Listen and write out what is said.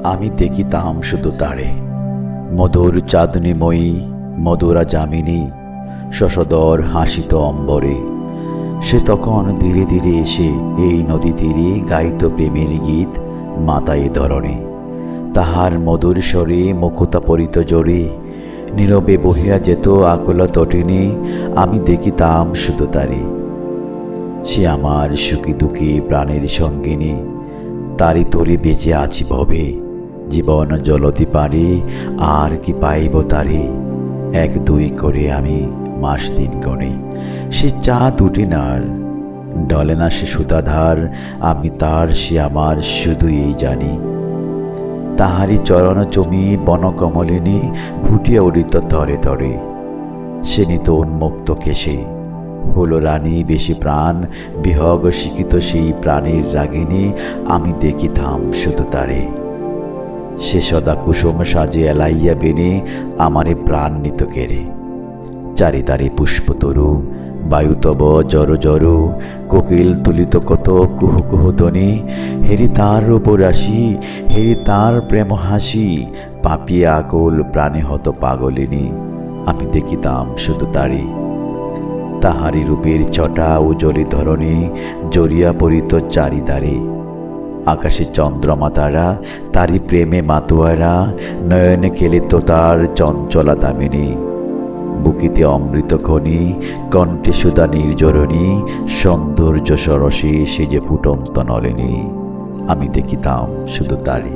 আমি দেখিতাম শুধু তারে, মধুর চাঁদনীময়ী মধুরা যামিনী শশধর হাসিত অম্বরে। সে তখন ধীরে ধীরে এসে এই নদী তীরে গাইত প্রেমের গীত মাতায়ে ধরণে। তাহার মধুর স্বরে মুখতা পরিত জোরে নীরবে বহিয়া যেত আকুলা তটিনী। আমি দেখিতাম শুধু তারে। সে আমার সুখী দুঃখী প্রাণের সঙ্গিনী, তারি তরে বেঁচে আছি ভবে। জীবন জলতি পারি আর কি পাইব তারে, এক দুই করে আমি মাস দিন গণে। সে চাঁদ উঠে নার, ডলে না সে সুতাধার, আমি তার সে আমার শুধু এই জানি। তাহারি চরণ চমি বনকমলিনী ফুটিয়া উড়িত তরে তরে। সে নিত উন্মুক্ত কেশে, হলো রানী বেশি প্রাণ বিহগ শিখিত সেই প্রাণীর রাগিনী। আমি দেখিতাম শুধু তারে। সে সদা কুসুম সাজে এলাইয়া বেনে আমারে প্রাণ নিত কেড়ে। চারিদারে পুষ্পতরু বায়ু তব জর জর, কোকিল তুলিত কত কুহু কুহু ধ্বনি। হেরি তার উপর আসি, হেরি তার প্রেম হাসি, পাপিয়া আকুল প্রাণে হত পাগলিনী। আমি দেখিতাম শুধু তারে। তাহারি রূপের ছটা উজ্জ্বলি ধরণী জড়িয়া পড়িত চারিদারে। আকাশে চন্দ্রমা তারা তারি প্রেমে মাতোয়ারা, নয়নে খেলিত তার চঞ্চলা দামিনী। বুকিতে অমৃত খনি কণ্ঠে সুধা নির্জরণী, সৌন্দর্য সরসে সে যে ফুটন্ত নলিনী। আমি দেখিতাম শুধু তারি।